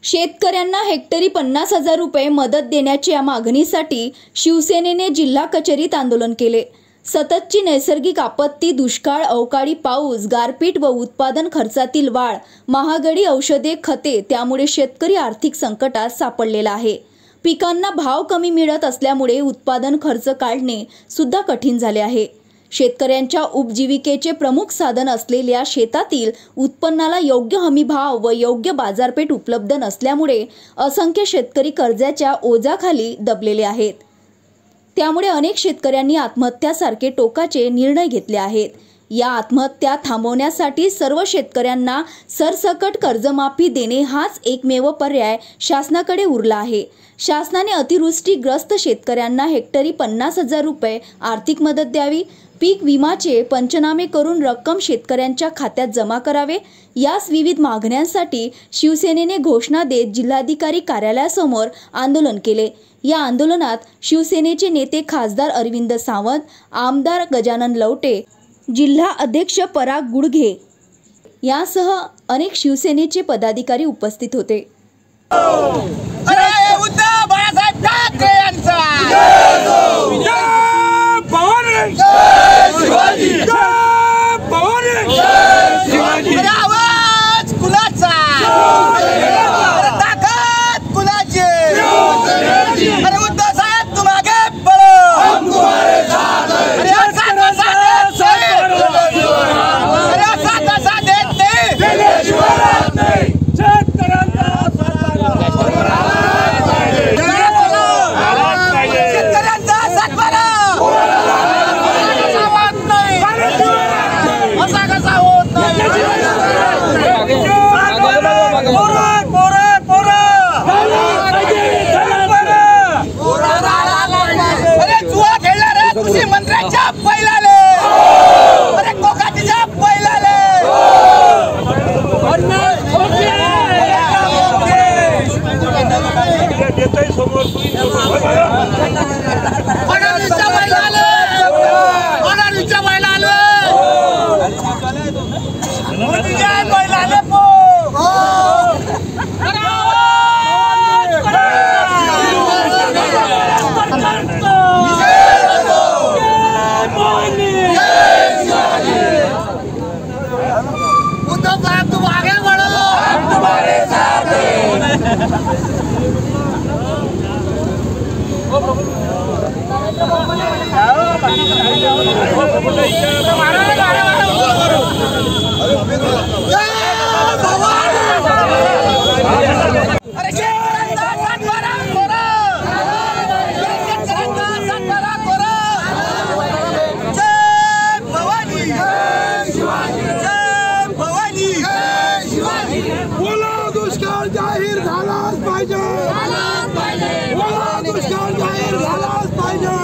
शेतकऱ्यांना हेक्टरी 50,000 रुपये मदत देण्याच्या मागणीसाठी शिवसेनेने जिल्हा कचेरीत आंदोलन केले। सततची नैसर्गिक आपत्ती, दुष्काळ, अवकाळी पाऊस, गारपीट व उत्पादन खर्चातील वाढ, महागडी औषधे, खते त्यामुळे शेतकरी आर्थिक संकटात सापडलेला आहे। पिकांना भाव कमी मिळत असल्यामुळे उत्पादन खर्च काढणे सुद्धा कठीण झाले आहे। शेतकऱ्यांच्या उपजीविकेचे प्रमुख साधन असलेल्या शेतातील उत्पन्नाला योग्य हमी भाव व योग्य बाजारपेठ उपलब्ध नसल्यामुळे असंख्य शेतकरी कर्जाच्या ओझ्याखाली दबलेले आहेत। त्यामुळे अनेक शेतकऱ्यांनी आत्महत्यासारखे टोकाचे निर्णय घेतले आहेत। या आत्महत्या थांबवण्यासाठी सर्व शेतकऱ्यांना सरसकट कर्जमाफी देणे हाच एकमेव पर्याय शासनाकडे उरला आहे। शासनाने अतिवृष्टीग्रस्त शेतकऱ्यांना हेक्टरी 50,000 रुपये आर्थिक मदत द्यावी, पीक विमाचे पंचनामे करून रक्कम शेतकऱ्यांच्या खात्यात जमा करावे, यास विविध मागण्यांसाठी शिवसेनेने घोषणा देत जिल्हाधिकारी कार्यालयासमोर आंदोलन केले। या आंदोलनात शिवसेनेचे नेते खासदार अरविंद सावंत, आमदार गजानन लवटे, जिल्हा अध्यक्ष पराग गुडघे यासह अनेक शिवसेनेचे पदाधिकारी उपस्थित होते। कृषी मंत्र्याच्या बैलाले, अरे कोकाटीच्या बैलाले, फडणवीसच्या बैलाले, फडणवीसच्या बैलाले, मोदीच्या बैलाले पो जाहीर झालाच पाहिजे, दुष्काळ जाहीर झालाच पाहिजे।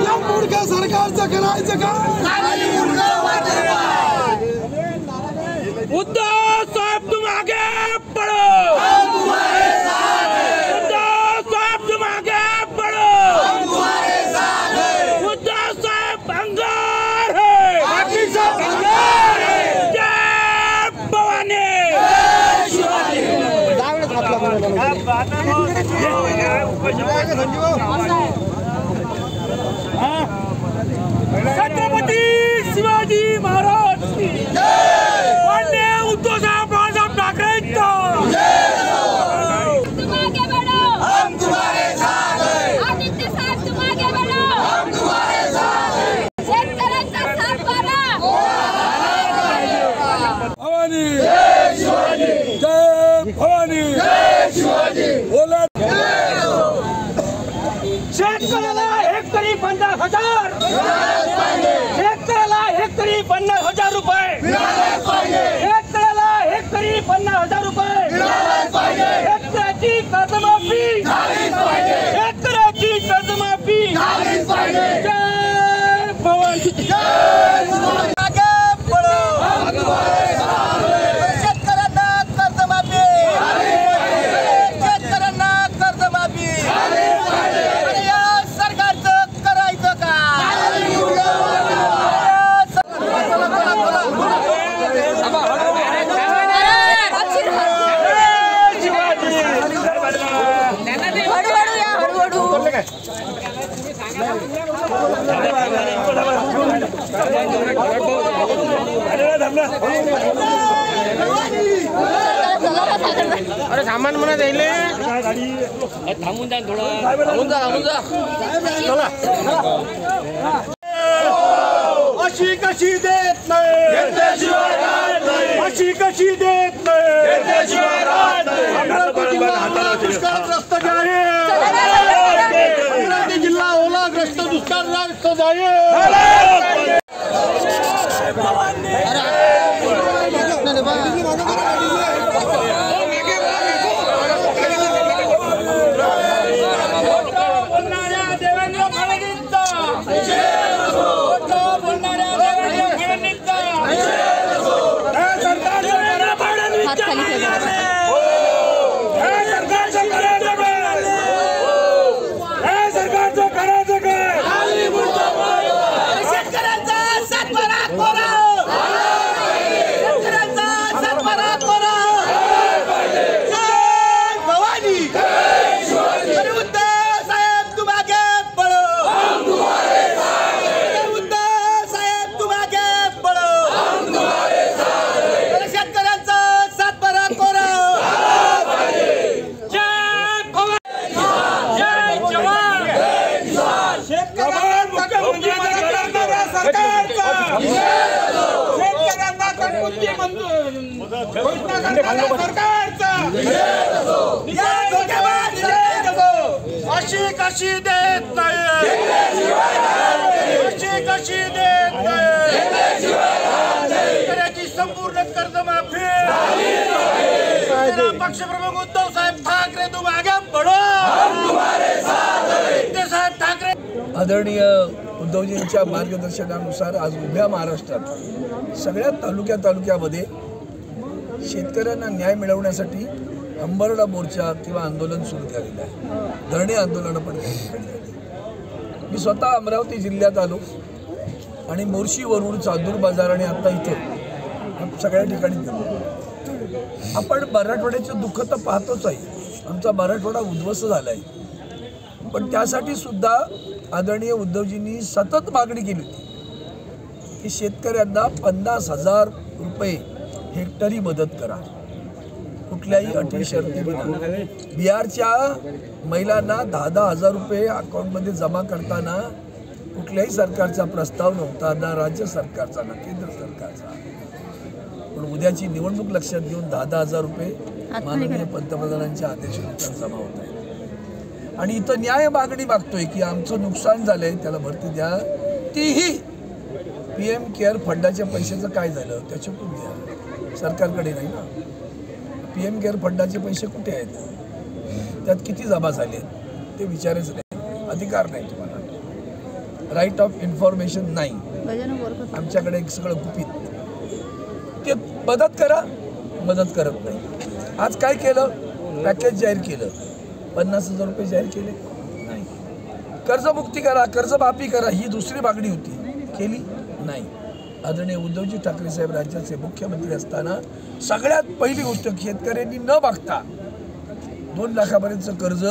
या मुडक्या सरकारचं करायचं का? उद्धव साहब तुम आगे बढ़ो, उद्धव साहब तुम आगे बढ़ो, उद्धव साहब अंगार है, बाकी सब अंगार है। जय भवानी, छत्रपती शिवाजी महाराज की माननीय उद्धव साहब ठाकरे तुम आगे बढ़ो, हम तुम्हारे साथ हैं। आदित्य साहब तुम आगे बढ़ो, हम तुम्हारे साथ हैं। शेतकऱ्यांचा साथ बारा। भवानी जय शिवाजी, जय भवानी जय शिवाजी। बोला अरे सामान म्हणा द्यायले थांबून जा थोडं थांबून जा अशी कशी देत नाही अशी कशी देत नाही दुष्काळग्रस्त जाहीर अमरावती जिल्हा ओलाग्रस्त दुष्काळग्रस्त जाहीर देवेंद्र फडणवीसचा सरकारचं करायचं काय शेतकऱ्यांचा सातबारा कोरा शेतकऱ्यांचा सातबारा कोरा जय भवानी अरे उद्धव साहेब तुम आगे बढ़ो हम तुम्हारे साथ हैं उद्धव साहेब तुम आगे बढ़ो हम तुम्हारे साथ हैं अरे शेतकऱ्यांचा सातबारा कोरा जय भवानी जय जवान शेतकऱ्यांना कडमुक्ती घोषणा करणाऱ्या सरकारचा अशी कशी देत नाही अशी कशी देत नाही शेतकऱ्याची संपूर्ण कर्जमाफी पक्षप्रमुख उद्धव साहेब ठाकरे तुम आगे बढ़ो साहेब ठाकरे आदरणीय उद्धवजींच्या मार्गदर्शनानुसार आज उभ्या महाराष्ट्रात सगळ्या तालुक्यामध्ये शेतकऱ्यांना न्याय मिळवण्यासाठी अंबरडा मोर्चा किंवा आंदोलन सुरू केलेलं आहे. धरणे आंदोलनं पण झाली. मी स्वतः अमरावती जिल्ह्यात आलो आणि मोर्शी वरुड चांदूर बाजार आणि आता इथं सगळ्या ठिकाणी गेलो. आपण मराठवाड्याचं दुःख तर पाहतोच आहे. आमचा मराठवाडा उद्ध्वस्त झाला आहे. पण त्यासाठी सुद्धा आदरणीय उद्धवजींनी सतत मागणी केली होती की शेतकऱ्यांना 50,000 रुपये हेक्टरी मदत करा, कुठल्याही अटी शर्ती बिना. बिहारच्या महिलांना 10,000 रुपये अकाउंटमध्ये जमा करताना कुठल्याही सरकारचा प्रस्ताव नव्हता, ना राज्य सरकारचा ना केंद्र सरकारचा. पण उद्याची निवडणूक लक्षात घेऊन 10,000 रुपये माननीय पंतप्रधानांच्या आदेशानुसार जमा होत आहेत. आणि इथं न्याय मागणी मागतोय की आमचं नुकसान झालंय त्याला भरती द्या. तीही PM केअर फंडाच्या पैशाचं काय झालं त्याच्या कुठे द्या. सरकारकडे नाही ना. PM केअर फंडाचे पैसे कुठे आहेत, त्यात किती जमा झाले ते विचारायचं नाही. अधिकार नाही तुम्हाला. राईट ऑफ इन्फॉर्मेशन नाही आमच्याकडे. एक सगळं गुपित. ते मदत करा, मदत करत नाही. आज काय केलं, पॅकेज जाहीर केलं, 50,000 रुपये जाहीर केले नाही. कर्जमुक्ती करा, कर्जमाफी करा ही दुसरी मागणी होती, केली नाही. आदरणीय उद्धवजी ठाकरे साहेब राज्याचे मुख्यमंत्री असताना सगळ्यात पहिली गोष्ट शेतकऱ्यांनी न मागता 2 लाखापर्यंतचं कर्ज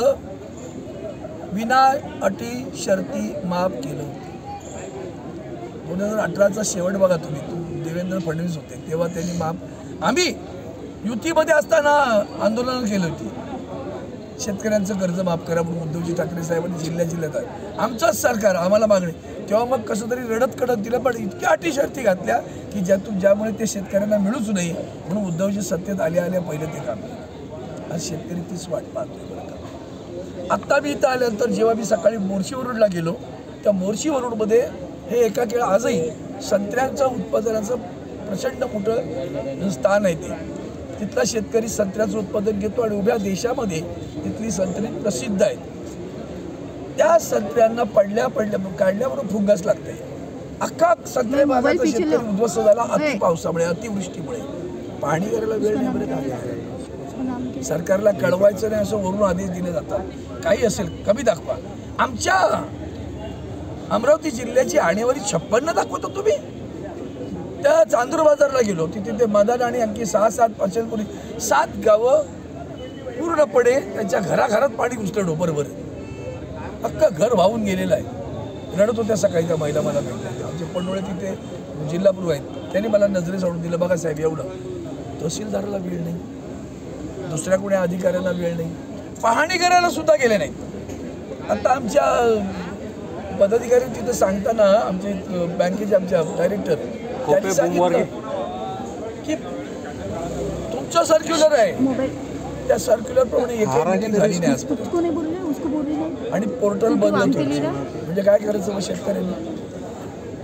विना अटी शर्ती माफ केलं होतं. 2018चा शेवट बघा तुम्ही, देवेंद्र फडणवीस होते तेव्हा त्यांनी माफ. आम्ही युतीमध्ये असताना आंदोलन केली होती शेतकऱ्यांचं कर्ज माफ करा म्हणून. उद्धवजी ठाकरे साहेबांनी जिल्ह्यात आमचंच सरकार आम्हाला मागणी. तेव्हा मग कसं तरी रडत कडत दिलं, पण इतक्या अटी शर्ती घातल्या की ज्यामुळे ते शेतकऱ्यांना मिळूच नाही म्हणून उद्धवजी सत्तेत आल्या पहिले ते काम केलं. आज शेतकरी तीच वाट पाहतोय. बरं का, आत्ता मी इथं आल्यानंतर जेव्हा मी सकाळी मोर्शी वरुडला गेलो, त्या मोर्शी वरुडमध्ये हे एकाकेळा आजही संत्र्यांचं उत्पादनाचं प्रचंड मोठं स्थान आहे. ते तिथला शेतकरी संत्र्याचं उत्पादन घेतो आणि उभ्या देशामध्ये तिथली संत्री प्रसिद्ध आहेत. त्या संत्र्यांना काढल्याबरोबर फुंगास लागते. अख्खा संत्रे भागाचा शेतकरी उद्ध्वस्त झाला अति पावसामुळे, अतिवृष्टीमुळे. पाणी करायला वेळ नाही. बरं, सरकारला कळवायचं नाही असं वरून आदेश दिले जातात. काही असेल कमी दाखवा. आमच्या अमरावती जिल्ह्याची आणेवारी 56 दाखवतो तुम्ही. त्या चांदूर बाजारला गेलो, तिथे ते मदान आणि आणखी 6-7 पचलपुरी 7 गावं पूर्णपणे त्यांच्या घराघरात पाणी घुसलं. बरोबर अख्खं घर वाहून गेलेलं आहे. रडत होत्या सकाळी त्या महिला मला भेटल्या. आमचे पडोळे तिथे जिल्हाप्रमुख आहेत, त्यांनी मला नजरे सोडून दिलं, बघा साहेब एवढं तहसीलदाराला वेळ नाही, दुसऱ्या कोणी अधिकाऱ्यांना वेळ नाही, पाहणी करायला सुद्धा गेले नाहीत. आता आमच्या पदाधिकारी तिथं सांगताना आमचे बँकेचे आमच्या डायरेक्टर त्यांनी सांगितलं की तुमचा सर्क्युलर आहे, त्या सर्क्युलर प्रमाणे एक झाली नाही आजपर्यंत आणि पोर्टल बंद होतं. म्हणजे काय करायचं मग शेतकऱ्यांनी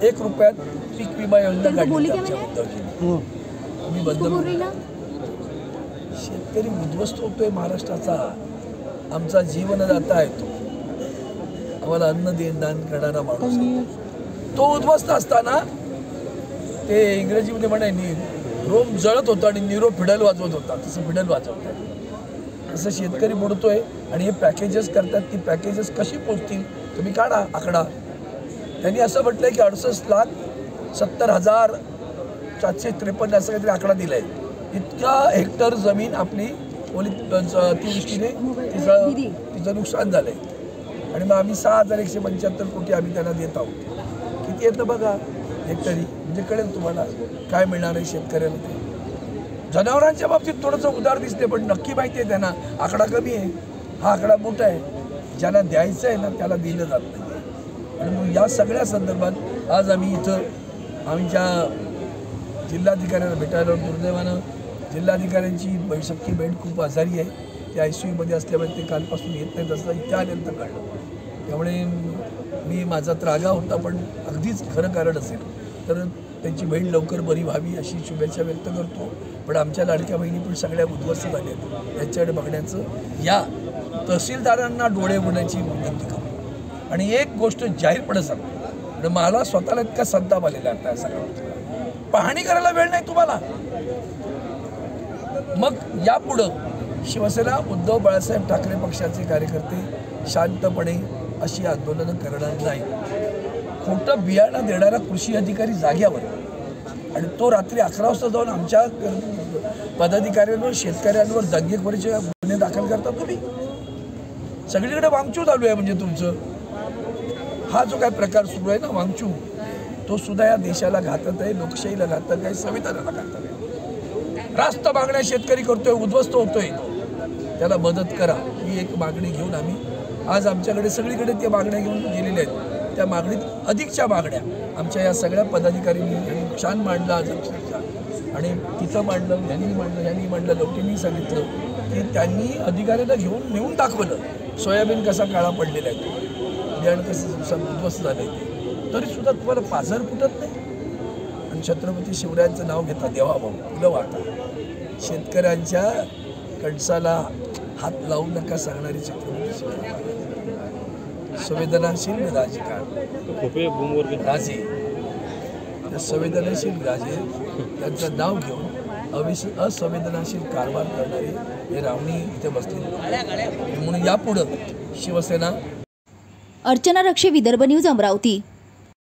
1 रुपयात पीक विमा योजना काढली आमच्या उद्धवजींनी, मी बंद. शेतकरी उद्ध्वस्त होतोय महाराष्ट्राचा, आमचा जीवनदाता आहे तो, आम्हाला अन्न दान करणारा माणूस आहे तो उद्ध्वस्त असताना ते इंग्रजीमध्ये म्हणे रोम जळत होता आणि निरो फिडल वाजवत होता, तसं फिडल वाजवतात तसं शेतकरी बुडतोय. आणि हे पॅकेजेस करतात, ती पॅकेजेस कशी पोचतील तुम्ही काढा आकडा. त्यांनी असं म्हटलंय की 68,70,753 असं काहीतरी आकडा दिलाय. इतका हेक्टर जमीन आपली अतिवृष्टीने तिचं नुकसान झालंय आणि मग आम्ही 6,175 कोटी आम्ही त्यांना देत आहोत. किती येतं बघा हेक्टरी, म्हणजे कळेल तुम्हाला काय मिळणार आहे शेतकऱ्याला. ते जनावरांच्या बाबतीत थोडंसं उदार दिसते, पण नक्की माहिती आहे त्यांना आकडा कमी आहे, हा आकडा मोठा आहे. ज्याला द्यायचं आहे ना त्याला दिलं जात नाही. आणि मग या सगळ्या संदर्भात आज आम्ही इथं आमच्या जिल्हाधिकाऱ्यांना भेटायला, दुर्दैवानं जिल्हाधिकाऱ्यांची बैठकी बेड खूप आजारी आहे, ते ICUमध्ये असल्यामुळे ते कालपासून येत नाहीत असं इथे आल्यानंतर कळलं. त्यामुळे मी माझा त्रागा होता, पण अगदीच खरं कारण असेल तर त्यांची बहीण लवकर बरी व्हावी अशी शुभेच्छा व्यक्त करतो. पण आमच्या लाडक्या बहिणी पण सगळ्या उद्ध्वस्त झाल्या आहेत, त्यांच्याकडे बघण्याचं या तहसीलदारांना डोळे उघडण्याची विनंती करतो. आणि एक गोष्ट जाहीरपणे सांगतो, मला स्वतःला इतका संताप आलेला आता सगळं, पाहणी करायला वेळ नाही तुम्हाला. मग यापुढं शिवसेना उद्धव बाळासाहेब ठाकरे पक्षाचे कार्यकर्ते शांतपणे अशी आंदोलनं करणार नाही. खोटं बियाणं देणारा कृषी अधिकारी जाग्यावर आणि तो रात्री 11 वाजता जाऊन आमच्या पदाधिकाऱ्यांवर शेतकऱ्यांवर दंगेखोरीचे गुन्हे दाखल करता तुम्ही. सगळीकडे वांगचू चालू आहे. म्हणजे तुमचं हा जो काय प्रकार सुरू आहे ना वांगचू, तो सुद्धा या देशाला घातक आहे, लोकशाहीला घातक आहे, संविधानाला घातक आहे. रास्त मागण्या शेतकरी करतोय, उद्ध्वस्त होतोय, त्याला मदत करा ही एक मागणी घेऊन आम्ही आज आमच्याकडे सगळीकडे त्या मागण्या घेऊन गेलेल्या आहेत. त्या मागणीत अधिकच्या मागण्या आमच्या या सगळ्या पदाधिकाऱ्यांनी छान मांडलं आज अक्षरशः. आणि तिथं मांडलं, ह्यांनी मांडलं, लोकांनी सांगितलं की त्यांनी अधिकाऱ्यांना घेऊन नेऊन दाखवलं सोयाबीन कसा काळा पडलेला आहे, बियाणं कसं उद्ध्वस्त झालं आहे, तरीसुद्धा तुम्हाला पाझर फुटत नाही. आणि छत्रपती शिवरायांचं नाव घेता देवाभाऊ फुलं वाटा, शेतकऱ्यांच्या कणसाला हात लावू नका सांगणारी छत्रपती शिवराय, संवेदनाशील राजे, त्या संवेदनशील राजे त्यांचं नाव घेऊन असंवेदनाशील कारभार करणारे हे रावणी इथे बसले. म्हणून यापुढं शिवसेना. अर्चना रक्षे, विदर्भ न्यूज, अमरावती.